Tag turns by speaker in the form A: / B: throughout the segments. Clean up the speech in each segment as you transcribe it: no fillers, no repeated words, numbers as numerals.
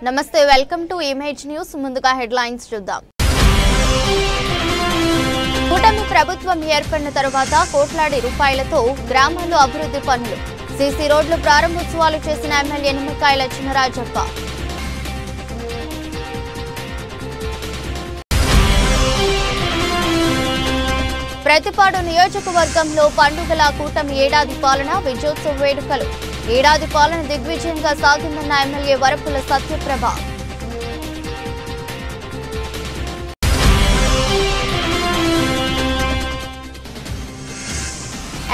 A: నమస్తే welcome to image news ముందుగా headlines చూద్దాం కూటమి ప్రభుత్వం ఏర్పడిన తర్వాత కోట్లాది రూపాయలతో గ్రామాల్లో అభివృద్ధి పనులు సీసీ రోడ్లు ప్రారంభోత్సవాలు చేసిన ఎమ్మెల్యే నిమ్మకాయల చినరాజప్ప ప్రతిపాడు నియోజకవర్గంలో పండుగల కూటమి ఏడాది పాలన విజయోత్సవ వేడుకలు ఏడాది పాలన దిగ్విజయంగా సాగిందన్న ఎమ్మెల్యే వరపుల సత్యప్రభ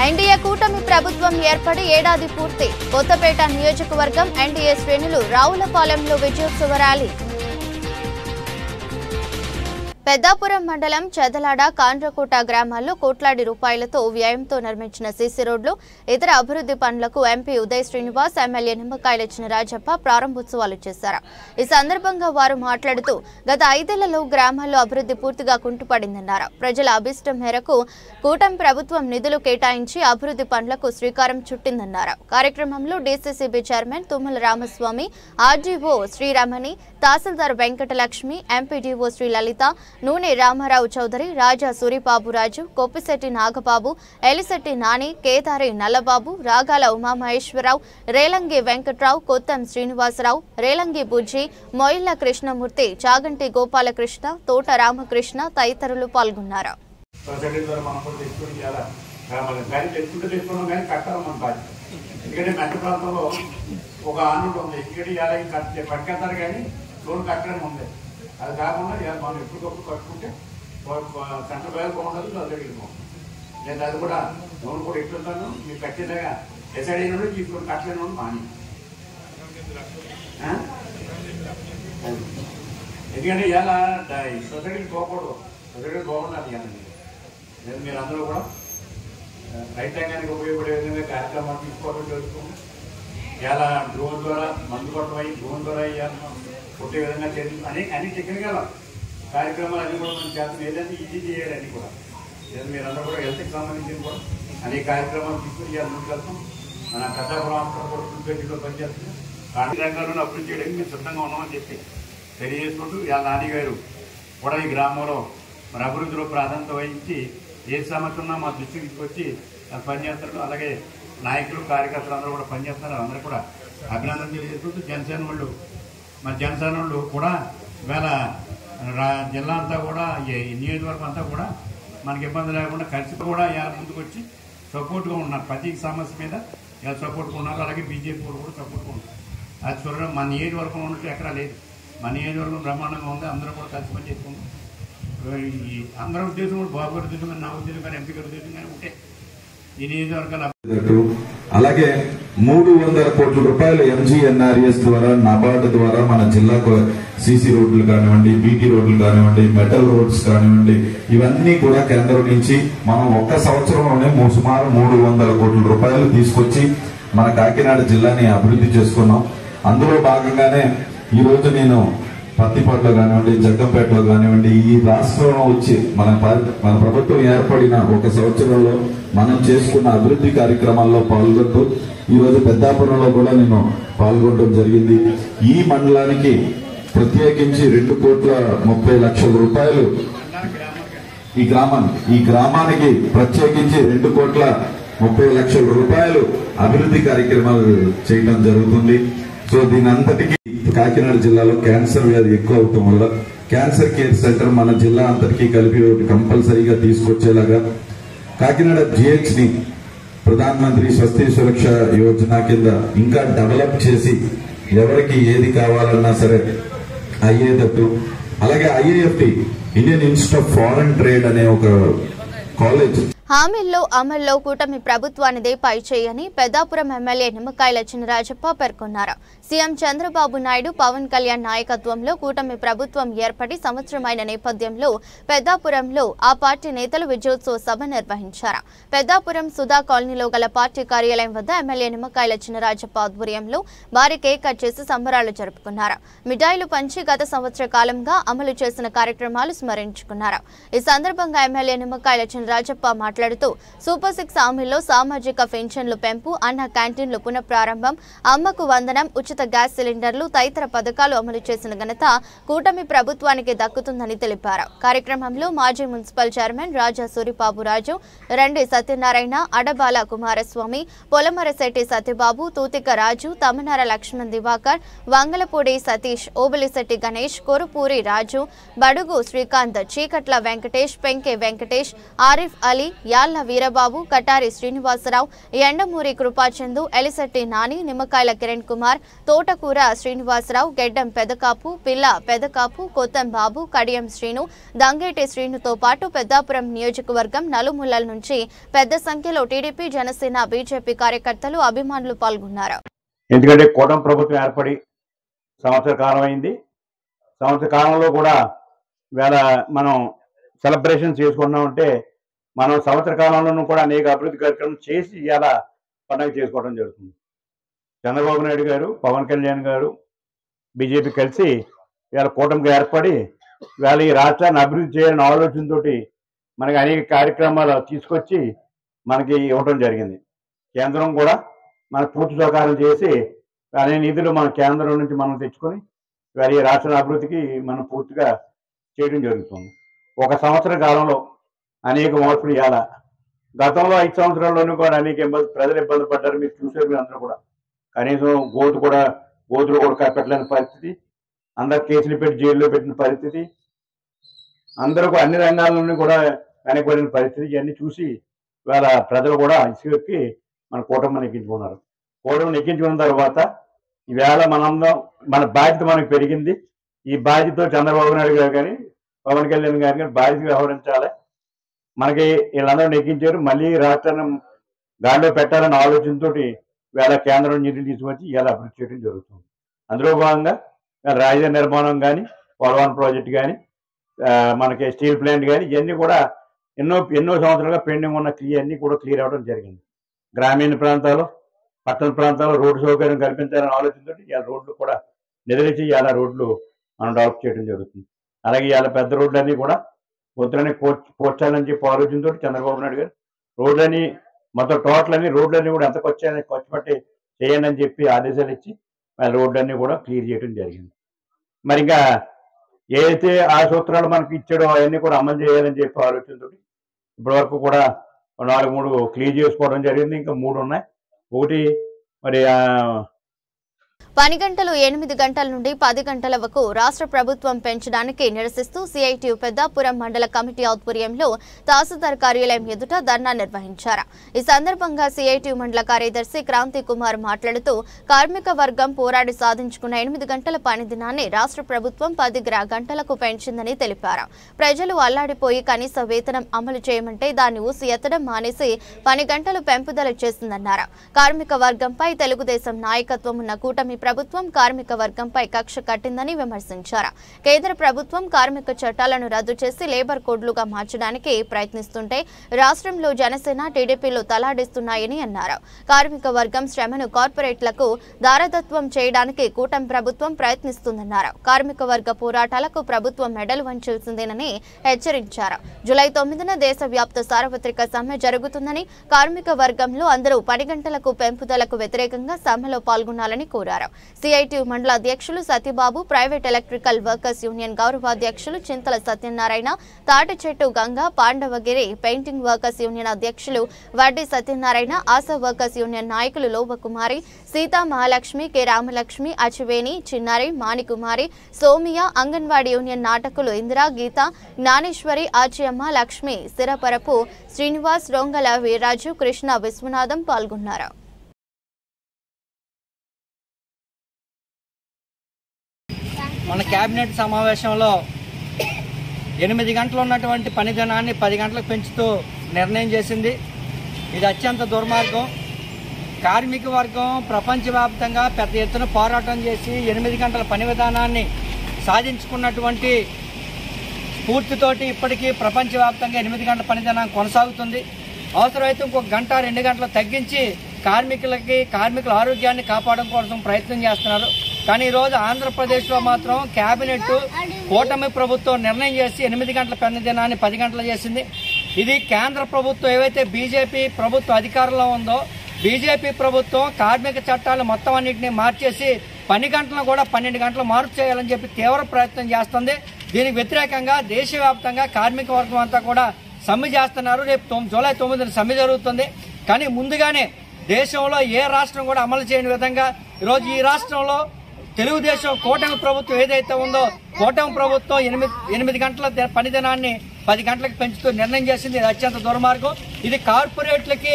A: ఎన్డీఏ కూటమి ప్రభుత్వం ఏర్పడి ఏడాది పూర్తి కొత్తపేట నియోజకవర్గం ఎన్డీఏ శ్రేణులు రావులపాలెంలో విజయోత్సవ ర్యాలీ పెద్దాపురం మండలం చెదలాడ కాండ్రకోట గ్రామాల్లో కోట్లాది రూపాయలతో వ్యయంతో నిర్మించిన సీసీ రోడ్లు ఇతర అభివృద్ధి పనులకు ఎంపీ ఉదయ్ శ్రీనివాస్ ఎమ్మెల్యే నిమ్మకాయల చినరాజప్ప ప్రారంభోత్సవాలు చేశారు. ఈ సందర్భంగా వారు మాట్లాడుతూ గత 5 ఏళ్లలో గ్రామాల్లో అభివృద్ధి పూర్తిగా కుంటుపడిందన్నారు. ప్రజల అభిష్టం మేరకు కూటమి ప్రభుత్వం నిధులు కేటాయించి అభివృద్ధి పనులకు శ్రీకారం చుట్టిందన్నారు. కార్యక్రమంలో DCCB chairman Tummala Ramaswamy, RDO Sriramani, tahsildar Venkatalakshmi, MPDO Sri Lalitha, Noone Ramarao Chowdary, రాజా సూరిబాబురాజు, కొప్పిశెట్టి నాగబాబు, ఎలిశెట్టి నాని, కేదారి నల్లబాబు, రాగాల ఉమామహేశ్వరరావు, రేలంగి వెంకట్రావు, కొత్తం శ్రీనివాసరావు, రేలంగి బుజ్జి, మొయిళ్ల కృష్ణమూర్తి, చాగంటి గోపాలకృష్ణ, తోట రామకృష్ణ తదితరులు పాల్గొన్నారు.
B: అది కాకుండా మనం ఎప్పటికప్పుడు కట్టుకుంటే సెంటర్ బ్యాగ్ బాగుంటుంది, అది వెళ్ళిపోతుంది. నేను అది కూడా లోన్ కూడా ఎట్లుంటాను మీరు కట్టేలాగా ఎస్ఐడి నుండి తీసుకొని కట్టలేని నుండి మాని. ఎందుకంటే ఇలా సొసైటీకి పోకూడదు, సొసైటీకి బాగుండాలి. నేను మీరు అందరూ కూడా రైతాంగానికి ఉపయోగపడే విధంగా కార్యక్రమాలు తీసుకోవడం జరుగుతుంది. ఇలా డ్రోన్ ద్వారా మందు కొట్టమై డ్రోన్ ద్వారా ఇవ్వాలి కొట్టే విధంగా చేసి అన్ని టెక్నికల్ కార్యక్రమాలు అన్నీ కూడా మనం చేస్తాం. ఏదైనా ఈజీ చేయాలి అన్నీ కూడా. మీరందరూ కూడా హెల్త్కి సంబంధించిన కూడా అనేక కార్యక్రమాలు తీసుకుని ముందుకు వెళ్తాం. మన పెద్దాపురం హాస్పిటల్ కూడా ఫుల్పేటలో పనిచేస్తుంది. కాంట్రాక్ట్ రంగాలను అభివృద్ధి చేయడానికి మేము సిద్ధంగా ఉన్నామని చెప్పి తెలియజేసుకుంటూ ఇవాళ నాని గారు కూడా ఈ గ్రామంలో మరి అభివృద్ధిలో ప్రాధాన్యత వహించి ఏ సమస్య ఉన్నా మా దృష్టికి తీసుకొచ్చి పనిచేస్తారు. అలాగే నాయకులు కార్యకర్తలు అందరూ కూడా పనిచేస్తున్నారు. అందరూ కూడా అభినందన తెలియజేసుకుంటూ జనసేన వాళ్ళు కూడా ఇవాళ జిల్లా అంతా కూడా నియోజకవర్గం అంతా కూడా మనకి ఇబ్బంది లేకుండా కలిసి కూడా ఇవాళ ముందుకు వచ్చి సపోర్ట్గా ఉన్నారు. ప్రతి సమస్య మీద ఇలా సపోర్ట్గా ఉన్నారు. అలాగే బీజేపీ కూడా సపోర్ట్గా ఉన్నారు. అది చూడడం మన నియోజకవర్గం ఉన్నట్టు ఎక్కడా లేదు. మన నియోజకవర్గం బ్రహ్మాండంగా ఉంది. అందరూ కూడా కలిసి పని చేసుకుంటాం. అందరూ ఉద్దేశం కూడా బాబు గారి ఉద్దేశం కానీ నా ఉద్దేశం కానీ ఎంపీ గారి ఉద్దేశం కానీ ఉంటే ఈ నియోజకవర్గాలు.
C: అలాగే 300 కోట్ల రూపాయలు ఎంజీఎన్ఆర్ఎస్ ద్వారా నాబార్డు ద్వారా మన జిల్లాకు సీసీ రోడ్లు కానివ్వండి, బీటీ రోడ్లు కానివ్వండి, మెటల్ రోడ్స్ కానివ్వండి, ఇవన్నీ కూడా కేంద్రం నుంచి మనం ఒక్క సంవత్సరంలోనే సుమారు 300 కోట్ల రూపాయలు తీసుకొచ్చి మన కాకినాడ జిల్లాని అభివృద్ధి చేసుకున్నాం. అందులో భాగంగానే ఈ రోజు నేను పత్తిపాడులో కానివ్వండి, జగ్గంపేటలో కానివ్వండి, ఈ రాష్ట్రంలో వచ్చి మన ప్రభుత్వం ఏర్పడిన ఒక సంవత్సరంలో మనం చేసుకున్న అభివృద్ధి కార్యక్రమాల్లో పాల్గొంటూ ఈ రోజు పెద్దాపురంలో కూడా నేను పాల్గొనడం జరిగింది. ఈ మండలానికి ప్రత్యేకించి 2,30,00,000 రూపాయలు ఈ గ్రామానికి ప్రత్యేకించి 2,30,00,000 రూపాయలు అభివృద్ధి కార్యక్రమాలు చేయడం జరుగుతుంది. సో దీని అంతటికీ కాకినాడ జిల్లాలో క్యాన్సర్ వ్యాధి ఎక్కువ అవటం వల్ల క్యాన్సర్ కేర్ సెంటర్ మన జిల్లా అంతటికీ కలిపి కంపల్సరీగా తీసుకొచ్చేలాగా కాకినాడ జిహెచ్ ని ప్రధానమంత్రి స్వస్థ సురక్ష యోజన కింద ఇంకా డెవలప్ చేసి ఎవరికి ఏది కావాలన్నా సరే అయ్యేటట్టు, అలాగే IAFT Indian Institute of Foreign Trade అనే ఒక కాలేజ్
A: హామీల్లో అమల్లో కూటమి ప్రభుత్వానిదే పైచేయని పెద్దాపురం ఎమ్మెల్యే నిమ్మకాయల చినరాజప్ప పేర్కొన్నారు. సీఎం చంద్రబాబు నాయుడు, పవన్ కళ్యాణ్ నాయకత్వంలో కూటమి ప్రభుత్వం ఏర్పడి సంవత్సరమైన నేపథ్యంలో పెద్దాపురంలో ఆ పార్టీ నేతలు విజయోత్సవ సభ నిర్వహించారు. పెద్దాపురం సుధా కాలనీలో గల పార్టీ కార్యాలయం వద్ద ఎమ్మెల్యే నిమ్మకాయల చినరాజప్ప ఆధ్వర్యంలో భారీ కేక్ కట్ చేసి సంబరాలు జరుపుకున్నారు. మిఠాయిలు పంచి గత సంవత్సర కాలంగా అమలు చేసిన కార్యక్రమాలు స్మరించుకున్నారు. ఈ సందర్భంగా ఎమ్మెల్యే నిమ్మకాయల చినరాజప్ప మాట్లాడుతూ సూపర్ 6 హామీల్లో సామాజిక పెన్షన్లు పెంపు, అన్న క్యాంటీన్లు పునఃప్రారంభం, అమ్మకు వందనం, ఉచిత ఉచిత గ్యాస్ సిలిండర్లు తదితర పథకాలు అమలు చేసిన ఘనత కూటమి ప్రభుత్వానికి దక్కుతుందని తెలిపారు. కార్యక్రమంలో మాజీ మున్సిపల్ చైర్మన్ రాజా సూరిబాబురాజు, రెండి సత్యనారాయణ, అడబాల కుమారస్వామి, పొలమరశెట్టి సత్యబాబు, తూతిక రాజు, తమనార లక్ష్మణ్ దివాకర్, వంగలపూడి సతీష్, ఓబులిశెట్టి గణేష్, కొరుపూరి రాజు, బడుగు శ్రీకాంత్, చీకట్ల వెంకటేష్, పెంకే వెంకటేష్, ఆరిఫ్ అలీ, యాళ్ల వీరబాబు, కటారి శ్రీనివాసరావు, ఎండమూరి కృపాచందు, ఎలిశెట్టి నాని, నిమ్మకాయల కిరణ్ కుమార్, తోటకూర శ్రీనివాసరావు, గెడ్డం పెదకాపు, పిల్ల పెదకాపు, కొత్తం బాబు, కడియం శ్రీను, దంగేటి శ్రీనుతో పాటు పెద్దాపురం నియోజకవర్గం నలుమూలల నుంచి పెద్ద సంఖ్యలో టీడీపీ, జనసేన, బీజేపీ కార్యకర్తలు, అభిమానులు పాల్గొన్నారు.
D: ఎందుకంటే కూటమి ప్రభుత్వం ఏర్పడి సంవత్సర కాలం అయింది. సంవత్సర కాలంలో కూడా వేళ మనం సెలబ్రేషన్ చేసుకున్నామంటే మనం సంవత్సర కాలంలోనూ కూడా అనేక అభివృద్ధి కార్యక్రమం చేసి ఇలా పండుగ చేసుకోవడం జరుగుతుంది. చంద్రబాబు నాయుడు గారు, పవన్ కళ్యాణ్ గారు, బీజేపీ కలిసి ఇవాళ కూటమిగా ఏర్పడి ఇవాళ ఈ రాష్ట్రాన్ని అభివృద్ధి చేయాలనే ఆలోచనతో మనకి అనేక కార్యక్రమాలు తీసుకొచ్చి మనకి ఇవ్వడం జరిగింది. కేంద్రం కూడా మన పూర్తి సహకారం చేసి అనే నిధులు మన కేంద్రం నుంచి మనం తెచ్చుకొని ఇవాళ ఈ రాష్ట్ర అభివృద్ధికి మనం పూర్తిగా చేయడం జరుగుతుంది. ఒక సంవత్సర కాలంలో అనేక మార్పులు ఇవ్వాల. గతంలో 5 సంవత్సరాల్లోనూ కూడా అనేక ప్రజలు ఇబ్బంది పడ్డారు. మీరు చూసారు, మీరు అందరూ కూడా కనీసం గోతులు కూడా పెట్టలేని పరిస్థితి, అందరు కేసులు పెట్టి జైల్లో పెట్టిన పరిస్థితి, అందరూ అన్ని రంగాల్లోనూ కూడా వెనకబడిన పరిస్థితి. ఇవన్నీ చూసి ఇవాళ ప్రజలు కూడా ఇసుకెక్కి మన కూటమిని ఎక్కించుకున్నారు. కూటమిని ఎక్కించుకున్న తర్వాత ఈవేళ మన బాధ్యత మనకు పెరిగింది. ఈ బాధ్యతతో చంద్రబాబు నాయుడు గారు కానీ, పవన్ కళ్యాణ్ గారు కానీ బాధ్యత వ్యవహరించాలి. మనకి వీళ్ళందరూ ఎక్కించారు. మళ్ళీ రాష్ట్రాన్ని గాడిలో పెట్టాలన్న ఆలోచనతో వేళ కేంద్రం నిధులు తీసుకొచ్చి ఇలా అభివృద్ధి చేయడం జరుగుతుంది. అందులో భాగంగా రాజధాని నిర్మాణం కానీ, పోలవరం ప్రాజెక్టు కానీ, మనకి స్టీల్ ప్లాంట్ కానీ ఇవన్నీ కూడా ఎన్నో సంవత్సరాలుగా పెండింగ్ ఉన్న అన్నీ కూడా క్లియర్ అవ్వడం జరిగింది. గ్రామీణ ప్రాంతాలు, పట్టణ ప్రాంతాల్లో రోడ్డు సౌకర్యం కల్పించాలనే ఆలోచనతో ఇలా రోడ్లు కూడా నిధులిచ్చి ఇలా రోడ్లు మనం డెవలప్ చేయడం జరుగుతుంది. అలాగే ఇలా పెద్ద రోడ్లన్నీ కూడా పొద్దునే పోర్చాలని చెప్పి ఆలోచనతో చంద్రబాబు నాయుడు గారు రోడ్లన్నీ మొత్తం రోడ్లన్నీ కూడా ఎంత ఖర్చు పట్టి చేయండి అని చెప్పి ఆదేశాలు ఇచ్చి రోడ్లన్నీ కూడా క్లియర్ చేయడం జరిగింది. మరి ఇంకా ఏదైతే ఆ సూత్రాలు మనకి ఇచ్చాడో అవన్నీ కూడా అమలు చేయాలని చెప్పి ఆలోచనతో ఇప్పటి వరకు కూడా 4-3 క్లియర్ చేసుకోవడం జరిగింది. ఇంకా 3 ఉన్నాయి. ఒకటి మరి
A: పని గంటలు 8 గంటల నుండి 10 గంటల వరకు రాష్ట్ర ప్రభుత్వం పెంచడానికి నిరసిస్తూ సిఐటియు పెద్దాపురం మండల కమిటీ ఆధ్వర్యంలో తహసీల్దార్ కార్యాలయం ఎదుట ధర్నా నిర్వహించారు. ఈ సందర్భంగా సిఐటియు మండల కార్యదర్శి క్రాంతి కుమార్ మాట్లాడుతూ కార్మిక వర్గం పోరాడి సాధించుకున్న 8 గంటల పని దినాన్ని రాష్ట్ర ప్రభుత్వం 10 గంటలకు పెంచిందని తెలిపారు. ప్రజలు అల్లాడిపోయి కనీస వేతనం అమలు చేయమంటే దాన్ని ఊసి ఎత్తడం మానేసి పని గంటలు పెంపుదల చేసిందన్నారు. కార్మిక వర్గంపై తెలుగుదేశం నాయకత్వం ఉన్న కూటమి ప్రభుత్వం కార్మిక వర్గంపై కక్ష కట్టిందని విమర్శించారు. కేంద్ర ప్రభుత్వం కార్మిక చట్టాలను రద్దు చేసి లేబర్ కోడ్లుగా మార్చడానికి ప్రయత్నిస్తుంటే రాష్ట్రంలో జనసేన, టీడీపీలు తలాడిస్తున్నాయని అన్నారు. కార్మిక వర్గం శ్రమను కార్పొరేట్లకు దారదత్వం చేయడానికి కూటమి ప్రభుత్వం ప్రయత్నిస్తుందన్నారు. కార్మిక వర్గ పోరాటాలకు ప్రభుత్వం మెడలు వంచాల్సిందేనని హెచ్చరించారు. జూలై 9న దేశవ్యాప్త సార్వత్రిక సమ్మె జరుగుతుందని, కార్మిక వర్గంలో అందరూ 10 గంటలకు పెంపుదలకు వ్యతిరేకంగా సమ్మెలో పాల్గొనాలని కోరారు. సిఐటియు మండల అధ్యక్షులు Satyababu, private electrical workers union గౌరవాధ్యక్షులు Chintala Satyanarayana, Tatichettu Ganga, Pandavagiri painting workers union అధ్యక్షులు Vaddi Satyanarayana, ASHA workers union నాయకులు లోబకుమారి, సీతా మహాలక్ష్మి, కె రామలక్ష్మి, అచివేణి, చిన్నారి, మాణికుమారి, సోమియా, అంగన్వాడీ యూనియన్ నాటకులు ఇందిరా, గీత, జ్ఞానేశ్వరి, ఆచియమ్మ, లక్ష్మి, సిరపరపు శ్రీనివాస్, రొంగల వీర్రాజు, కృష్ణ, విశ్వనాథం పాల్గొన్నారు.
E: మన కేబినెట్ సమావేశంలో 8 గంటలు ఉన్నటువంటి పని దినాన్ని 10 గంటలకు పెంచుతూ నిర్ణయం చేసింది. ఇది అత్యంత దుర్మార్గం. కార్మిక వర్గం ప్రపంచవ్యాప్తంగా పెద్ద ఎత్తున పోరాటం చేసి 8 గంటల పని విధానాన్ని సాధించుకున్నటువంటి స్ఫూర్తితోటి ఇప్పటికీ ప్రపంచవ్యాప్తంగా 8 గంటల పని దినం కొనసాగుతుంది. అవసరమైతే ఇంకొక 1-2 గంటలు తగ్గించి కార్మికుల ఆరోగ్యాన్ని కాపాడడం కోసం ప్రయత్నం చేస్తున్నారు. కానీ ఈరోజు ఆంధ్రప్రదేశ్లో మాత్రం కేబినెట్ కూటమి ప్రభుత్వం నిర్ణయం చేసి 8 గంటల పని దినాన్ని 10 గంటలు చేసింది. ఇది కేంద్ర ప్రభుత్వం ఏవైతే బీజేపీ ప్రభుత్వం అధికారంలో ఉందో బీజేపీ ప్రభుత్వం కార్మిక చట్టాలు మొత్తం అన్నింటినీ మార్చేసి పని గంటలను కూడా 12 గంటలు మార్పు చేయాలని చెప్పి తీవ్ర ప్రయత్నం చేస్తుంది. దీనికి వ్యతిరేకంగా దేశవ్యాప్తంగా కార్మిక వర్గం అంతా కూడా సమ్మె చేస్తున్నారు. రేపు జూలై 9న సమ్మె జరుగుతుంది. కానీ ముందుగానే దేశంలో ఏ రాష్ట్రం కూడా అమలు చేయని విధంగా ఈరోజు ఈ రాష్ట్రంలో తెలుగుదేశం కూటమి ప్రభుత్వం ఏదైతే ఉందో కూటమి ప్రభుత్వం 8 గంటల పని దినాన్ని 10 గంటలకు పెంచుతూ నిర్ణయం చేసింది. ఇది అత్యంత దుర్మార్గం. ఇది కార్పొరేట్లకి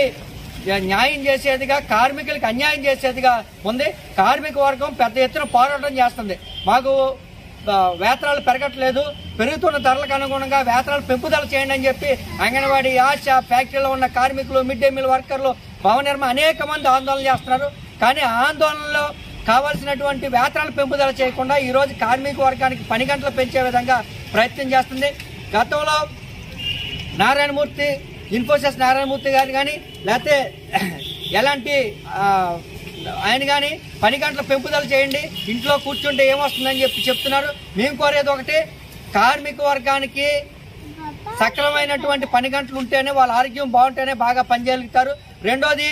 E: న్యాయం చేసేదిగా, కార్మికులకి అన్యాయం చేసేదిగా ఉంది. కార్మిక వర్గం పెద్ద ఎత్తున పోరాటం చేస్తుంది. మాకు వేతనాలు పెరగట్లేదు, పెరుగుతున్న ధరలకు అనుగుణంగా వేతనాలు పెంపుదల చేయండి అని చెప్పి అంగన్వాడీ, ఆశ, ఫ్యాక్టరీలో ఉన్న కార్మికులు, మిడ్ డే మీల్ వర్కర్లు, భవన నిర్మాణ అనేక మంది ఆందోళన చేస్తున్నారు. కానీ ఆ ఆందోళనలో కావాల్సినటువంటి వేతనాలు పెంపుదల చేయకుండా ఈరోజు కార్మిక వర్గానికి పని గంటలు పెంచే విధంగా ప్రయత్నం చేస్తుంది. గతంలో నారాయణమూర్తి, ఇన్ఫోసిస్ నారాయణమూర్తి గారు కానీ లేకపోతే ఎలాంటి ఆయన కానీ పని గంటల పెంపుదల చేయండి, ఇంట్లో కూర్చుంటే ఏమొస్తుందని చెప్పి చెప్తున్నారు. మేము కోరేది ఒకటి, కార్మిక వర్గానికి సక్రమైనటువంటి పని గంటలు ఉంటేనే వాళ్ళ ఆరోగ్యం బాగుంటేనే బాగా పనిచేయగలుగుతారు. రెండోది,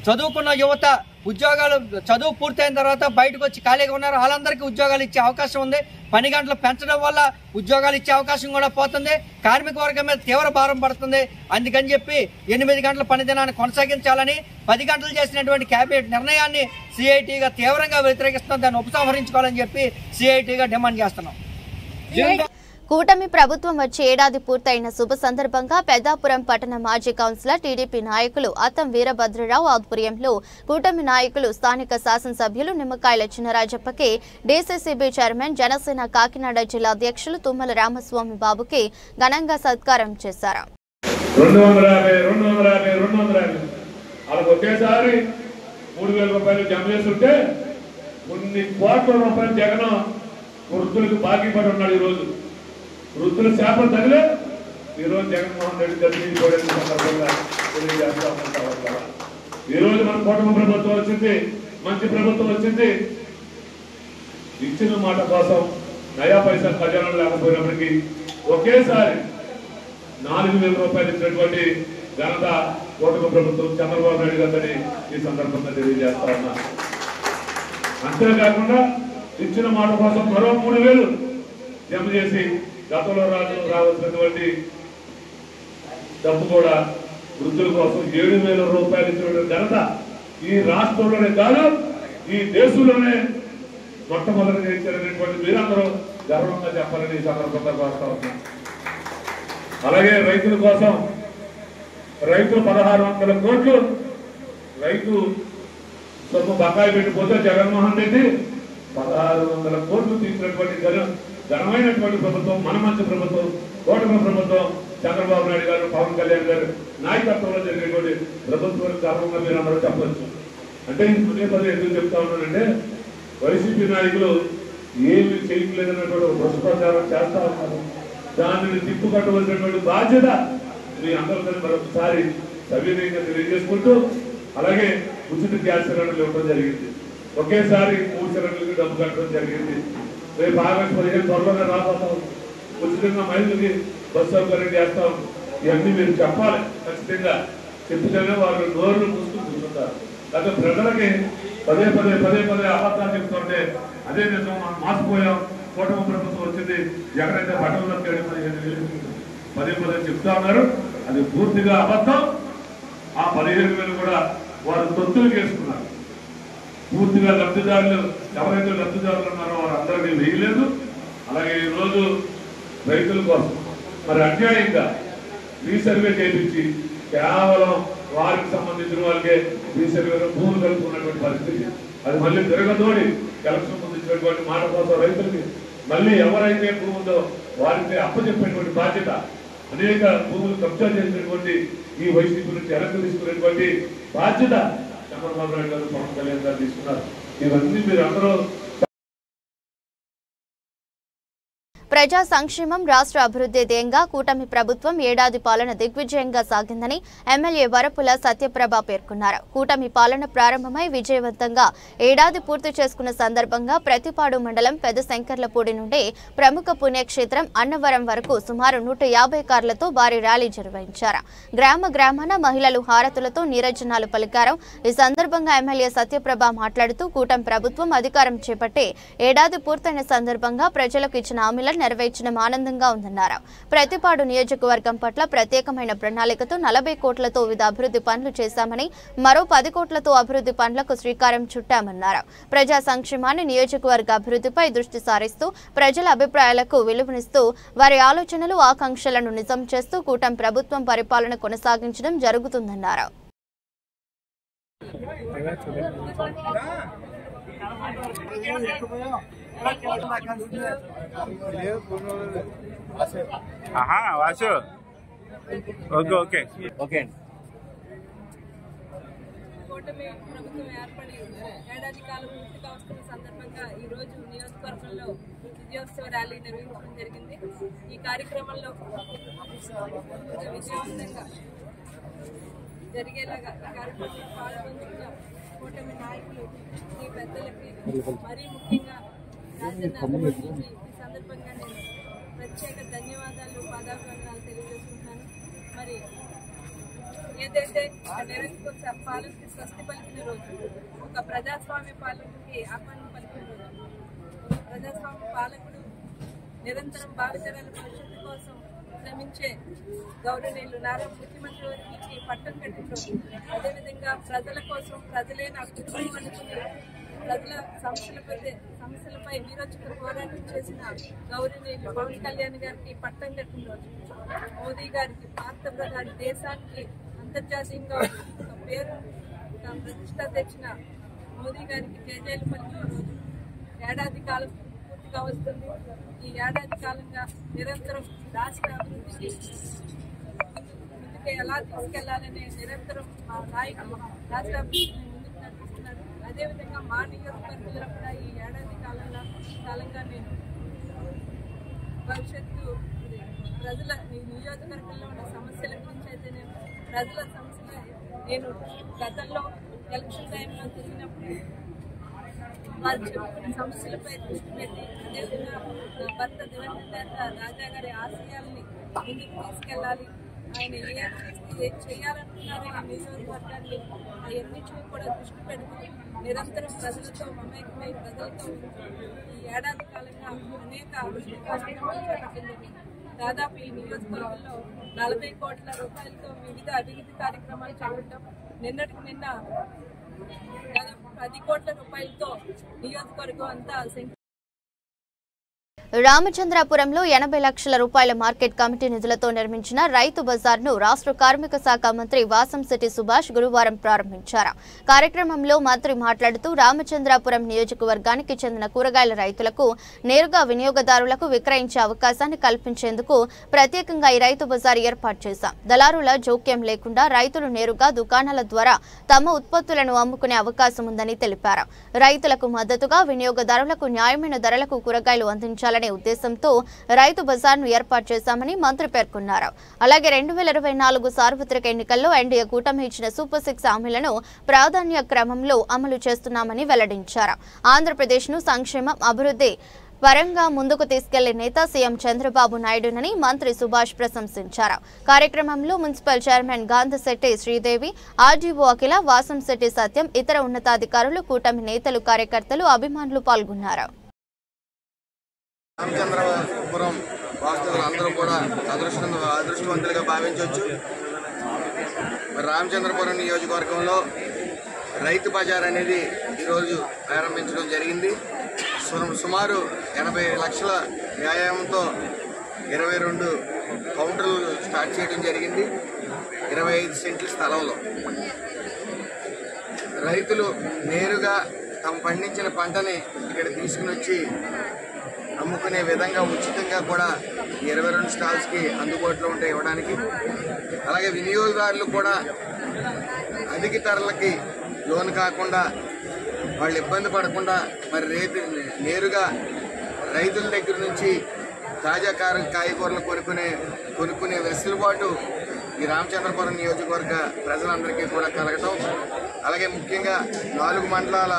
E: చదువుకున్న యువత ఉద్యోగాలు చదువు పూర్తయిన తర్వాత బయటకు వచ్చి ఖాళీగా ఉన్నారు, వాళ్ళందరికీ ఉద్యోగాలు ఇచ్చే అవకాశం ఉంది. పని గంటలు పెంచడం వల్ల ఉద్యోగాలు ఇచ్చే అవకాశం కూడా పోతుంది, కార్మిక వర్గం మీద తీవ్ర భారం పడుతుంది. అందుకని చెప్పి 8 గంటల పని దినాన్ని కొనసాగించాలని 10 గంటలు చేసినటువంటి కేబినెట్ నిర్ణయాన్ని సిఐటిగా తీవ్రంగా వ్యతిరేకిస్తున్నాం. దాన్ని ఉపసంహరించుకోవాలని చెప్పి సిఐటిగా డిమాండ్ చేస్తున్నాం.
A: కూటమి ప్రభుత్వం వచ్చి ఏడాది పూర్తయిన శుభ సందర్భంగా పెద్దాపురం పట్టణ మాజీ కౌన్సిలర్ టీడీపీ నాయకులు అత్తం వీరభద్రరావు ఆధ్వర్యంలో కూటమి నాయకులు, స్థానిక శాసనసభ్యులు నిమ్మకాయల చినరాజప్పకి, డీసీసీబీ చైర్మన్, జనసేన కాకినాడ జిల్లా అధ్యక్షులు తుమ్మల రామస్వామి బాబుకి ఘనంగా సత్కారం చేశారు.
B: 3,000 రూపాయలు జమ చేస్తుంటే కొన్ని కోట్ల రూపాయలు జగన్ వృద్ధులకు బాకీ పడి ఉన్నాడు. ఈరోజు వృద్ధుల శాపం తగిలే ఈరోజు జగన్మోహన్ రెడ్డి దర్శించుకోవడానికి సందర్భంగా తెలియజేస్తా ఉంటాం. ఈరోజు మన కూటమి ప్రభుత్వం వచ్చింది, మంచి ప్రభుత్వం వచ్చింది. ఇచ్చిన మాట కోసం నయా పైసా ఖజానాలు లేకపోయినప్పటికీ ఒకేసారి 4,000 రూపాయలు ఇచ్చినటువంటి ఘనత కూటమి ప్రభుత్వం చంద్రబాబు నాయుడు గారిని ఈ సందర్భంగా తెలియజేస్తా ఉన్నా. అంతేకాకుండా ఇచ్చిన మాట కోసం మరో 3,000 జమ చేసి గతంలో రావాల్సినటువంటి డబ్బు కూడా వృద్ధుల కోసం 7,000 రూపాయలు ఇచ్చినటువంటి ఘనత ఈ రాష్ట్రంలోనే కాదు ఈ దేశంలోనే మొట్టమొదటిగా ఇచ్చారనేటువంటి మీరందరూ గర్వంగా చెప్పాలని ఈ సందర్భంగా కోరుతా ఉన్నాం. అలాగే రైతుల కోసం రైతులు 1,600 కోట్లు రైతు సొమ్ము బకాయి పెట్టిపోతే జగన్మోహన్ రెడ్డి 1,600 కోట్లు తీసినటువంటి ఘనమైనటువంటి ప్రభుత్వం, మన మంచి ప్రభుత్వం, కూటమి ప్రభుత్వం, చంద్రబాబు నాయుడు గారు, పవన్ కళ్యాణ్ గారు నాయకత్వంలో జరిగేటువంటి ప్రభుత్వం గర్వంగా మీరు అందరూ చెప్పచ్చు. అంటే ఈ పదే ఎందుకు చెప్తా ఉన్నానంటే వైసీపీ నాయకులు ఏమి చేయట్లేదన్నటువంటి భ్రష్టాచారం చేస్తా ఉన్నారు. దానిని తిప్పుకట్టవలసినటువంటి బాధ్యత మీ అందరికీ మరొకసారి సవినయంగా తెలియజేసుకుంటూ, అలాగే ఉచిత గ్యాస్ సిలిండర్లు ఇవ్వడం జరిగింది. ఒకేసారి 3 సిలిండర్లకు డబ్బు కట్టడం జరిగింది. రేపు ఆగస్టు 15 త్వరలోనే రాబోతాం. ఉచితంగా మహిళలకి బస్సు సౌకర్యం చేస్తాం. ఇవన్నీ మీరు చెప్పాలి, ఖచ్చితంగా చెప్తేనే వాళ్ళు నోర్లు మూసుకుని కూర్చుంటారు. అయితే ప్రజలకి పదే అబద్ధాలు చెప్తుంటే అదే నిజం మనం మాసిపోయాం. కూటమి ప్రభుత్వం వచ్చింది, ఎక్కడైతే బట్టలు 15,000 చెప్తా ఉన్నారు. అది పూర్తిగా అబద్ధం. ఆ 15,000 కూడా వారు తొత్తులు చేసుకున్నారు. పూర్తిగా లబ్ధిదారులు ఎవరైతే లబ్ధిదారులు ఉన్నారో వారందరికీ వేయలేదు. అలాగే ఈరోజు రైతుల కోసం మరి అన్యాయంగా రీసర్వే చేయించి కేవలం వారికి సంబంధించిన వాళ్ళకే రీసర్వేలో భూములు కలుపుకున్నటువంటి పరిస్థితి. అది మళ్ళీ తిరగదోడి ఎలక్షన్ ముందు ఇచ్చినటువంటి మాట కోసం రైతులకి మళ్ళీ ఎవరైతే భూమి ఉందో వారికి అప్పచెప్పేటువంటి బాధ్యత, అనేక భూములు కబ్జా చేసినటువంటి ఈ వైసీపీ నుంచి వెనక్కి తీసుకునేటువంటి బాధ్యత చంద్రబాబు నాయుడు గారు, పవన్ కళ్యాణ్ గారు తీసుకున్నారు. ఇవన్నీ మీరు అందరూ
A: ప్రజా సంక్షేమం రాష్ట్ర అభివృద్ధి ధ్యేయంగా కూటమి ప్రభుత్వం ఏడాది పాలన దిగ్విజయంగా సాగిందని ఎమ్మెల్యే వరపుల సత్యప్రభ పేర్కొన్నారు. కూటమి పాలన ప్రారంభమై విజయవంతంగా ఏడాది పూర్తి చేసుకున్న సందర్భంగా ప్రతిపాడు మండలం పెద్దశంకర్లపూడి నుండి ప్రముఖ పుణ్యక్షేత్రం అన్నవరం వరకు సుమారు 150 కార్లతో భారీ ర్యాలీ నిర్వహించారు. గ్రామాన మహిళలు హారతులతో నీరాజనాలు పలికారు. ఈ సందర్భంగా ఎమ్మెల్యే సత్యప్రభ మాట్లాడుతూ కూటమి ప్రభుత్వం అధికారం చేపట్టి ఏడాది పూర్తయిన సందర్భంగా ప్రజలకు ఇచ్చిన హామీలను నెరవేర్చడం ఆనందంగా ఉందన్నారు. ప్రతిపాడు నియోజకవర్గం పట్ల ప్రత్యేకమైన ప్రణాళికతో 40 కోట్లతో వివిధ అభివృద్ధి పనులు చేశామని, మరో 10 కోట్లతో అభివృద్ధి పనులకు శ్రీకారం చుట్టామన్నారు. ప్రజా సంక్షేమాన్ని, నియోజకవర్గ అభివృద్ధిపై దృష్టి సారిస్తూ ప్రజల అభిప్రాయాలకు విలువనిస్తూ వారి ఆలోచనలు, ఆకాంక్షలను నిజం చేస్తూ కూటమి ప్రభుత్వం పరిపాలన కొనసాగించడం జరుగుతుందన్నారు.
F: కూటమి ప్రభుత్వం ఏర్పడి ఏడాది కాలం పూర్తిగా వస్తున్న సందర్భంగా ఈ రోజు నియోజకవర్గంలో విజయోత్సవ ర్యాలీ నిర్వహించడం జరిగింది. ఈ కార్యక్రమంలో విజయవంతంగా జరిగేలాగా ఈ కార్యక్రమంలో పాల్గొంటున్న కూటమి నాయకులు, ఈ పెద్దలకి, మరీ ముఖ్యంగా రాజన్న అభివృద్ధికి ఈ సందర్భంగా నేను ప్రత్యేక ధన్యవాదాలు, పాదాభివందనాలు తెలియజేసుకుంటున్నాను. మరి ఏదైతే నిరంకుశ పాలనకి స్వస్తి పలికిన రోజు, ఒక ప్రజాస్వామ్య పాలనకి ఆహ్వానం పలికిన రోజు, ప్రజాస్వామ్య పాలకుడు నిరంతరం భావితరాల భవిష్యత్తు కోసం శ్రమించే గౌరవనీయులు నారా ముఖ్యమంత్రి వారికి పట్టం కట్టిన రోజు, అదేవిధంగా ప్రజల కోసం ప్రజలే నా కుటుంబం అనుకుని ప్రజల సమస్యలపై వీరోచిత పోరాటం చేసిన గౌరవనీయులు పవన్ కళ్యాణ్ గారికి పట్టం కట్టిన రోజు, మోదీ గారికి, భారత ప్రధాని దేశానికి అంతర్జాతీయంగా ఒక పేరు ప్రతిష్ట తెచ్చిన మోదీ గారికి జయజయలు పలికిన రోజు, ఏడాది కాలం పూర్తిగా వస్తుంది. ఈ ఏడాది కాలంగా నిరంతరం రాష్ట్ర అభివృద్ధికి ముందుకు ఎలా తీసుకెళ్లాలనే నిరంతరం మా నాయకులు రాష్ట్ర అభివృద్ధిని ముందుకు నడిపిస్తున్నారు. అదేవిధంగా మా నియోజకవర్గంలో కూడా ఈ ఏడాది కాలంగా నేను భవిష్యత్తు ప్రజల నియోజకవర్గంలో ఉన్న సమస్యల గురించి అయితే ప్రజల సమస్యలు నేను గతంలో ఎలక్షన్ టైంలో తిరిగినప్పుడు వారు చెప్పుకున్న సమస్యలపై దృష్టి పెట్టి, అదేవిధంగా నా భర్త దివంగత నేత రాజా గారి ఆశయాల్ని ముందుకు తీసుకెళ్లాలి, ఆయన ఏం చేయాలనుకున్నారో ఈ నియోజకవర్గాన్ని అవన్నిటిని కూడా దృష్టి పెడుతూ నిరంతరం ప్రజలతో మమేకమై ప్రజలతో ఈ ఏడాది కాలంగా అనేక అభివృద్ధి కార్యక్రమాలు చేపట్టింది. దాదాపు ఈ నియోజకవర్గంలో 40 కోట్ల రూపాయలతో వివిధ అభివృద్ధి కార్యక్రమాలు చేపట్టాం. నిన్నటికి నిన్న దాదాపు 10 కోట్ల రూపాయలతో నియోజకవర్గం అంతా
A: రామచంద్రాపురంలో 80 లక్షల రూపాయల మార్కెట్ కమిటీ నిధులతో నిర్మించిన రైతు బజార్ను రాష్ట్ర కార్మిక శాఖ మంత్రి వాసంశెట్టి సుభాష్ గురువారం ప్రారంభించారు. కార్యక్రమంలో మంత్రి మాట్లాడుతూ రామచంద్రాపురం నియోజకవర్గానికి చెందిన కూరగాయల రైతులకు నేరుగా వినియోగదారులకు విక్రయించే అవకాశాన్ని కల్పించేందుకు ప్రత్యేకంగా ఈ రైతు బజార్ ఏర్పాటు చేశాం. దళారుల జోక్యం లేకుండా రైతులు నేరుగా దుకాణాల ద్వారా తమ ఉత్పత్తులను అమ్ముకునే అవకాశం ఉందని తెలిపారు. రైతులకు మద్దతుగా వినియోగదారులకు న్యాయమైన ధరలకు కూరగాయలు అందించాలని ఉద్దేశంతో రైతు బజార్ను ఏర్పాటు చేశామని మంత్రి పేర్కొన్నారు. అలాగే 2024 సార్వత్రిక ఎన్నికల్లో ఎన్డీఏ కూటమి ఇచ్చిన సూపర్ 6 హామీలను ప్రాధాన్య క్రమంలో అమలు చేస్తున్నామని వెల్లడించారు. ఆంధ్రప్రదేశ్ను సంక్షేమం, అభివృద్ధి పరంగా ముందుకు తీసుకెళ్లే నేత సీఎం చంద్రబాబు నాయుడునని మంత్రి సుభాష్ ప్రశంసించారు. కార్యక్రమంలో మున్సిపల్ చైర్మన్ గాంధశెట్టి శ్రీదేవి, ఆర్డీఓ అఖిల, వాసంశెట్టి సత్యం, ఇతర ఉన్నతాధికారులు, కూటమి నేతలు, కార్యకర్తలు, అభిమానులు పాల్గొన్నారు.
G: రామచంద్రపురం వాస్తువులు అందరూ కూడా అదృష్టవంతులుగా భావించవచ్చు. రామచంద్రపురం నియోజకవర్గంలో రైతు బజార్ అనేది ఈరోజు ప్రారంభించడం జరిగింది. సుమారు 80 లక్షల వ్యాయామంతో 22 కౌంటర్లు స్టార్ట్ చేయడం జరిగింది. 25 సెంట్ల స్థలంలో రైతులు నేరుగా తమ పండించిన పంటని ఇక్కడ తీసుకుని వచ్చి అమ్ముకునే విధంగా ఉచితంగా కూడా 22 స్టాల్స్కి అందుబాటులో ఉంటాయి ఇవ్వడానికి. అలాగే వినియోగదారులు కూడా అధిక ధరలకి లోన్ కాకుండా వాళ్ళు ఇబ్బంది పడకుండా మరి నేరుగా రైతుల దగ్గర నుంచి తాజా కాయగూరలు కొనుక్కునే వెసులుబాటు ఈ రామచంద్రపురం నియోజకవర్గ ప్రజలందరికీ కూడా కలగటం, అలాగే ముఖ్యంగా 4 మండలాల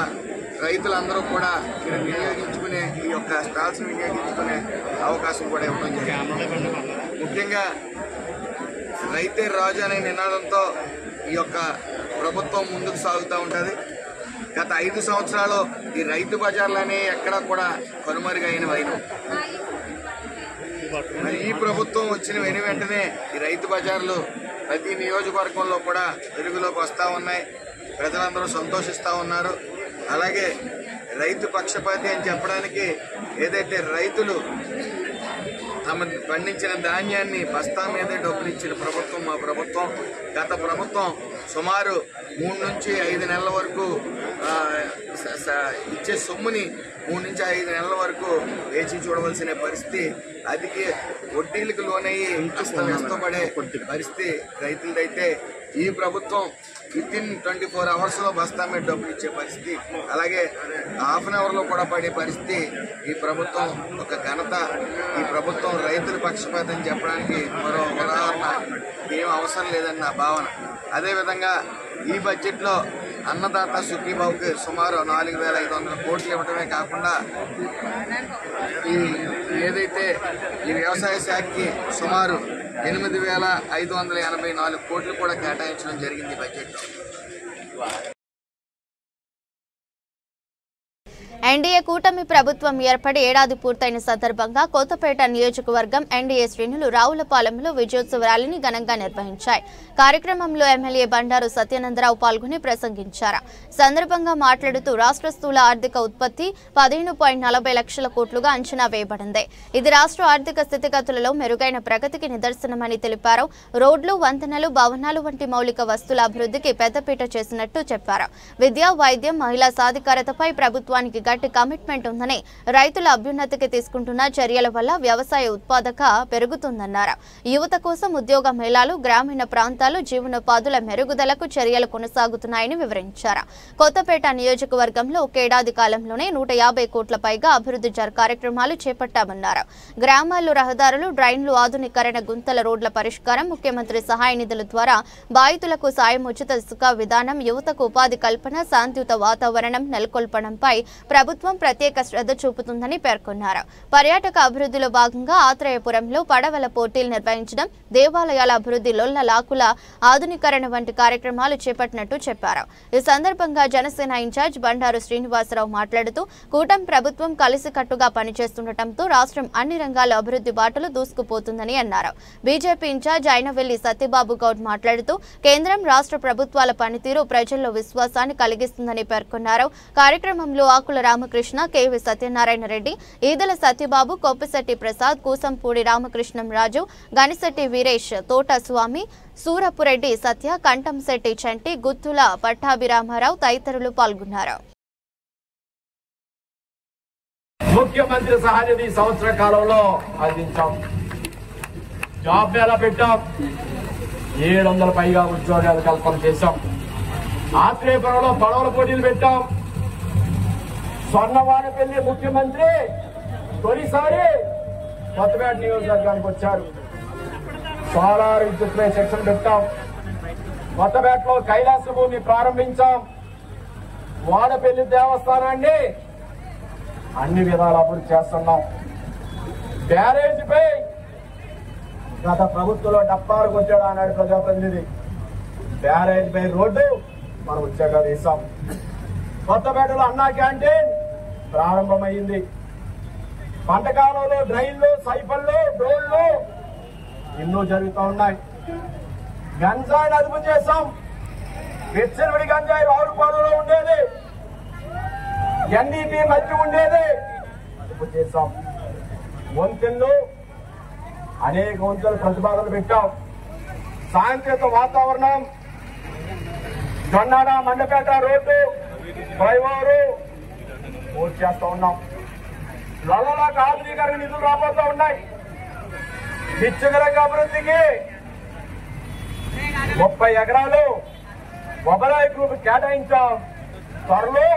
G: రైతులందరూ కూడా ఇక్కడ వినియోగించుకునే ఈ యొక్క స్టాల్స్ వినియోగించుకునే అవకాశం కూడా ఇవ్వడం జరిగింది. ముఖ్యంగా రైతే రాజు అనే నినాదంతో ఈ యొక్క ప్రభుత్వం ముందుకు సాగుతూ ఉంటుంది. గత 5 సంవత్సరాలు ఈ రైతు బజార్లనే ఎక్కడా కూడా కనుమరుగైనవైన మరి ఈ ప్రభుత్వం వచ్చిన వెంటనే ఈ రైతు బజార్లు ప్రతి నియోజకవర్గంలో కూడా వెలుగులోకి వస్తూ ఉన్నాయి. ప్రజలందరూ సంతోషిస్తూ ఉన్నారు. అలాగే రైతు పక్షపాతి అని చెప్పడానికి ఏదైతే రైతులు తమ పండించిన ధాన్యాన్ని బస్తా మీదే డబ్బులు ఇచ్చిన ప్రభుత్వం మా ప్రభుత్వం. గత ప్రభుత్వం సుమారు 3 నుంచి 5 నెలల వరకు ఇచ్చే సొమ్ముని 3 నుంచి 5 నెలల వరకు వేచి చూడవలసిన పరిస్థితి, అధిక వడ్డీలకు లోనయ్యి నష్టపడే పరిస్థితి రైతులదైతే ఈ ప్రభుత్వం వితిన్ 24 అవర్స్లో బస్తా మీద డబ్బులు ఇచ్చే పరిస్థితి, అలాగే హాఫ్ అన్ అవర్లో కూడా పడే పరిస్థితి. ఈ ప్రభుత్వం ఒక ఘనత. ఈ ప్రభుత్వం రైతుల పక్షపాతం చెప్పడానికి మరో ఉదాహరణ ఏం అవసరం లేదని నా భావన. అదేవిధంగా ఈ బడ్జెట్లో అన్నదాత సుఖీబాబుకి సుమారు 4,500 కోట్లు ఇవ్వడమే కాకుండా ఏదైతే ఈ వ్యవసాయ శాఖకి సుమారు 8,584 కోట్లు కూడా కేటాయించడం జరిగింది బడ్జెట్లో.
A: ఎన్డీఏ కూటమి ప్రభుత్వం ఏర్పడి ఏడాది పూర్తయిన సందర్భంగా కొత్తపేట నియోజకవర్గం ఎన్డీఏ శ్రేణులు రావులపాలెంలో విజయోత్సవ ర్యాలీని ఘనంగా నిర్వహించాయి. కార్యక్రమంలో ఎమ్మెల్యే బండారు సత్యానందరావు పాల్గొని ప్రసంగించారు. సందర్భంగా మాట్లాడుతూ రాష్ట్ర స్థూల ఆర్థిక ఉత్పత్తి 15.40 లక్షల కోట్లుగా అంచనా వేయబడింది. ఇది రాష్ట్ర ఆర్థిక స్థితిగతులలో మెరుగైన ప్రగతికి నిదర్శనమని తెలిపారు. రోడ్లు, వంతెనలు, భవనాలు వంటి మౌలిక వస్తువుల అభివృద్ధికి పెద్దపీట చేసినట్టు చెప్పారు. విద్య, వైద్యం, మహిళా సాధికారతపై ప్రభుత్వానికి గట్టి కమిట్మెంట్ ఉందని, రైతుల అభ్యున్నతికి తీసుకుంటున్న చర్యల వల్ల వ్యవసాయ ఉత్పాదక పెరుగుతుందన్నారు. యువత కోసం ఉద్యోగ మేళాలు, గ్రామీణ ప్రాంతాలు జీవనోపాధుల మెరుగుదలకు చర్యలు కొనసాగుతున్నాయని వివరించారు. కొత్తపేట నియోజకవర్గంలో ఒకేడాది కాలంలోనే 150 కోట్ల పైగా అభివృద్ధి కార్యక్రమాలు చేపట్టామన్నారు. గ్రామాల్లో రహదారులు, డ్రైన్లు ఆధునీకరణ, గుంతల రోడ్ల పరిష్కారం, ముఖ్యమంత్రి సహాయ నిధుల ద్వారా బాధితులకు సాయం, ఉచిత ఇసుక విధానం, యువతకు ఉపాధి కల్పన, శాంతియుత వాతావరణం నెలకొల్పడంపై ప్రభుత్వం ప్రత్యేక శ్రద్ధ చూపుతుందని పేర్కొన్నారు. పర్యాటక అభివృద్ధిలో భాగంగా ఆత్రేయపురంలో పడవల పోటీలు నిర్వహించడం, దేవాలయాల అభివృద్ధి, లొల్ల లాకుల ఆధునీకరణ వంటి కార్యక్రమాలు చేపట్టినట్టు చెప్పారు. ఈ సందర్భంగా జనసేన ఇన్ఛార్జ్ బండారు శ్రీనివాసరావు మాట్లాడుతూ కూటమి ప్రభుత్వం కలిసికట్టుగా పనిచేస్తుండటంతో రాష్ట్రం అన్ని రంగాల్లో అభివృద్ధి బాటలు దూసుకుపోతుందని అన్నారు. బీజేపీ ఇన్ఛార్జ్ అయినవెల్లి సత్యబాబు గౌడ్ మాట్లాడుతూ కేంద్రం, రాష్ట్ర ప్రభుత్వాల పనితీరు ప్రజల్లో విశ్వాసాన్ని కలిగిస్తుందని పేర్కొన్నారు. కార్యక్రమంలో ఆకుల రామకృష్ణ, కేవి సత్యనారాయణ రెడ్డి, ఈదల సత్యబాబు, కొప్పిశెట్టి ప్రసాద్, కూసంపూడి రామకృష్ణం రాజు, గణిశెట్టి వీరేష్, తోట స్వామి, సూరపురెడ్డి సత్య, కంఠంశెట్టి చంటి, గుత్తుల పట్టాభిరామారావు తదితరులు పాల్గొన్నారు.
H: ముఖ్యమంత్రి సహాయ నిధి సంవత్సర కాలంలో అందించాం. జాబ్ మేళా పెట్టాం. 700 పైగా ఉద్యోగాలు కల్పన చేశాం. ఆత్రేయపురంలో పడవల పోటీలు పెట్టాం. స్వర్ణవాడపల్లి ముఖ్యమంత్రి తొలిసారి కొత్తపేట నియోజకవర్గానికి వచ్చారు. సోలార్ విద్యుత్పై సెక్షన్ పెట్టాం. కొత్తపేటలో కైలాస భూమి ప్రారంభించాం. వాడపల్లి దేవస్థానాన్ని అన్ని విధాలు అభివృద్ధి చేస్తున్నాం. బ్యారేజీపై గత ప్రభుత్వంలో డప్పాలకు వచ్చాడు అన్నాడు ప్రజాప్రతినిధి. బ్యారేజీపై రోడ్డు మనం వచ్చాక వేసాం. కొత్తపేటలో అన్నా క్యాంటీన్ ప్రారంభమైంది. పంటకాలంలో డ్రైన్లు, సైఫన్లు, డ్రోన్లు ఎన్నో జరుగుతూ ఉన్నాయి. గంజాయిని అదుపు చేశాం. వెచ్చనివిడి గంజాయి రావులపాలెంలో ఉండేది, ఎన్డీపీ మధ్య ఉండేది, అదుపు చేశాం. వంతెన్లు, అనేక వంతులు ప్రతిపాదనలు పెట్టాం. శాంతియుత వాతావరణం, జొన్నాడ మండపేట రోడ్డు, ఫ్లైఓవర్ పూర్తి చేస్తూ ఉన్నాం. లొల్లలాకు ఆధునీకరణ నిధులు రాబోతూ ఉన్నాయి. నిత్యగరంగ అభివృద్ధికి 30 ఎకరాలు ఒబరాయి గ్రూప్ కేటాయించాం. త్వరలో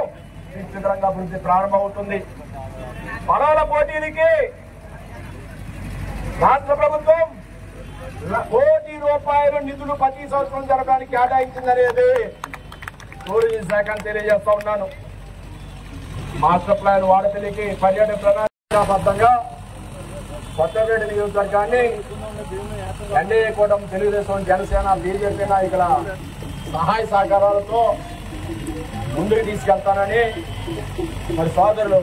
H: నిత్యగరంగ అభివృద్ధి ప్రారంభమవుతుంది. పడవల పోటీలకి రాష్ట్ర ప్రభుత్వం కోటి రూపాయలు నిధులు ప్రతి సంవత్సరం జరగడానికి కేటాయించిందనేది టూరిజం శాఖను తెలియజేస్తా ఉన్నాను. మాస్టర్ ప్లాన్ వాడపల్లికి పర్యాటక ప్రణాళికాబద్ధంగా కొత్తపేట నియోజకవర్గాన్ని ఎన్డీఏ కూటమి, తెలుగుదేశం, జనసేన, బీజేపీ నాయకుల సహాయ సహకారాలతో ముందుకు తీసుకెళ్తానని మరి సోదరులు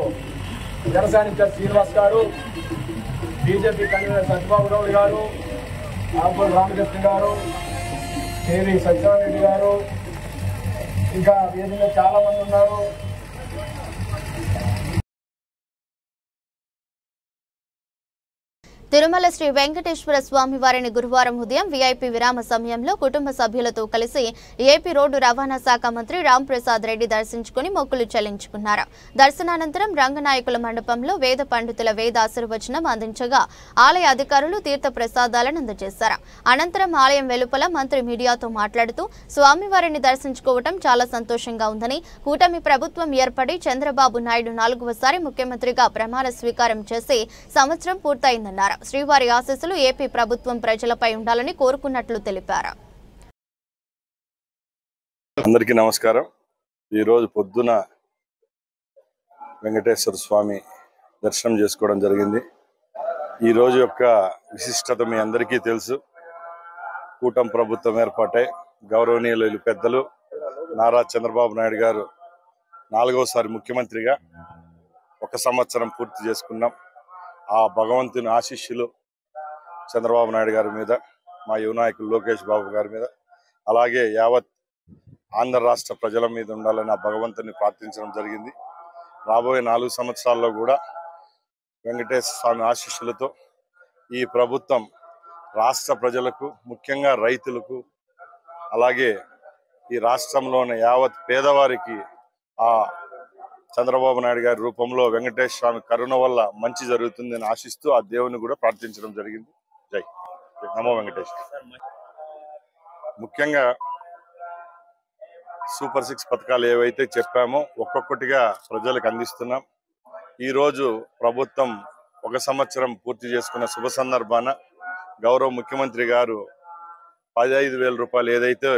H: జనసేన ఇన్ఛార్జ్ శ్రీనివాస్ గారు, బీజేపీ కన్వీనర్ సత్యబాబు గౌడ్ గారు, ఆంబోల్ రామకృష్ణ గారు, కేవీ సత్యనారాయణ గారు, ఇంకా వేదికగా చాలా మంది ఉన్నారు.
A: తిరుమల శ్రీ వెంకటేశ్వర స్వామి వారిని గురువారం ఉదయం వీఐపీ విరామ సమయంలో కుటుంబ సభ్యులతో కలిసి ఏపీ రోడ్డు రవాణా శాఖ మంత్రి రాంప్రసాద్ రెడ్డి దర్శించుకుని మొక్కులు చెల్లించుకున్నారు. దర్శనానంతరం రంగనాయకుల మండపంలో వేద పండితుల వేద ఆశీర్వచనం అందించగా ఆలయ అధికారులు తీర్థ ప్రసాదాలను అందజేశారు. అనంతరం ఆలయం వెలుపల మంత్రి మీడియాతో మాట్లాడుతూ స్వామివారిని దర్శించుకోవడం చాలా సంతోషంగా ఉందని, కూటమి ప్రభుత్వం ఏర్పడి చంద్రబాబు నాయుడు 4వసారి ముఖ్యమంత్రిగా ప్రమాణ స్వీకారం చేసి సంవత్సరం పూర్తయిందన్నారు. శ్రీవారి ఆశీస్సులు ఏపీ ప్రభుత్వం ప్రజలపై ఉండాలని కోరుకున్నట్లు తెలిపారు.
I: అందరికీ నమస్కారం. ఈరోజు పొద్దున వెంకటేశ్వర స్వామి దర్శనం చేసుకోవడం జరిగింది. ఈ రోజు యొక్క విశిష్టత మీ అందరికీ తెలుసు. కూటమి ప్రభుత్వం ఏర్పాటై గౌరవనీయులు పెద్దలు నారా చంద్రబాబు నాయుడు గారు 4వసారి ముఖ్యమంత్రిగా 1 సంవత్సరం పూర్తి చేసుకున్నాం. ఆ భగవంతుని ఆశీస్సులు చంద్రబాబు నాయుడు గారి మీద, మా యువ నాయకులు లోకేష్ బాబు గారి మీద, అలాగే యావత్ ఆంధ్ర రాష్ట్ర ప్రజల మీద ఉండాలని ఆ భగవంతుని ప్రార్థించడం జరిగింది. రాబోయే 4 సంవత్సరాల్లో కూడా వెంకటేశ్వర స్వామి ఆశీస్సులతో ఈ ప్రభుత్వం రాష్ట్ర ప్రజలకు, ముఖ్యంగా రైతులకు, అలాగే ఈ రాష్ట్రంలోని యావత్ పేదవారికి ఆ చంద్రబాబు నాయుడు గారి రూపంలో వెంకటేశ్వర స్వామి కరుణ వల్ల మంచి జరుగుతుందని ఆశిస్తూ ఆ దేవుని కూడా ప్రార్థించడం జరిగింది. జై నమో వెంకటేశ్వర. ముఖ్యంగా సూపర్ 6 పథకాలు ఏవైతే చెప్పామో ఒక్కొక్కటిగా ప్రజలకు అందిస్తున్నాం. ఈరోజు ప్రభుత్వం 1 సంవత్సరం పూర్తి చేసుకున్న శుభ సందర్భాన గౌరవ ముఖ్యమంత్రి గారు 15,000 రూపాయలు ఏదైతే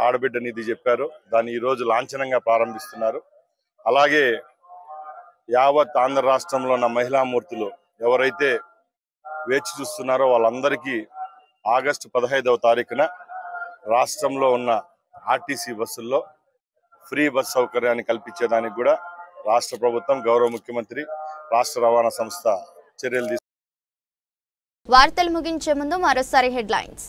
I: ఆడబిడ్డ నిధి చెప్పారో దాన్ని ఈరోజు లాంఛనంగా ప్రారంభిస్తున్నారు. అలాగే యావత్ ఆంధ్ర రాష్ట్రంలో ఉన్న మహిళామూర్తులు ఎవరైతే వేచి చూస్తున్నారో వాళ్ళందరికీ ఆగస్టు 15వ తారీఖున రాష్ట్రంలో ఉన్న ఆర్టీసీ బస్సుల్లో ఫ్రీ బస్ సౌకర్యాన్ని కల్పించేదానికి కూడా రాష్ట్ర ప్రభుత్వం, గౌరవ ముఖ్యమంత్రి, రాష్ట్ర రవాణా సంస్థ చర్యలు తీసుకుంది.
A: వార్తలు ముగించే ముందు మరోసారి హెడ్లైన్స్.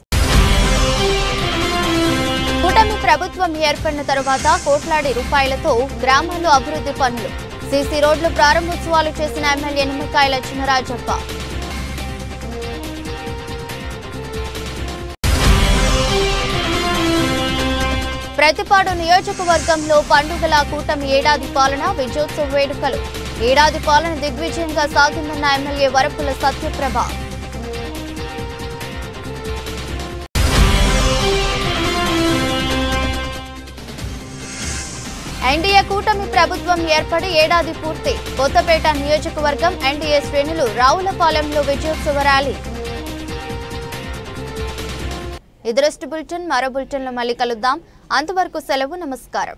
A: కూటమి ప్రభుత్వం ఏర్పడిన తరువాత కోట్లాది రూపాయలతో గ్రామాల్లో అభివృద్ధి పనులు, సీసీ రోడ్లు ప్రారంభోత్సవాలు చేసిన ఎమ్మెల్యే నిమ్మకాయల చినరాజప్ప. ప్రతిపాడు నియోజకవర్గంలో పండుగల కూటమి ఏడాది పాలన విజయోత్సవ వేడుకలు, ఏడాది పాలన దిగ్విజయంగా సాగిందన్న ఎమ్మెల్యే వరపుల సత్యప్రభ. ఎన్డీఏ కూటమి ప్రభుత్వం ఏర్పడి ఏడాది పూర్తి, కొత్తపేట నియోజకవర్గం ఎన్డీఏ శ్రేణులు రావులపాలెంలో విజయోత్సవ ర్యాలీ. ఇది బులెటిన్. మరో బులెటిన్లో మళ్ళీ కలుద్దాం. అంతవరకు సెలవు. నమస్కారం.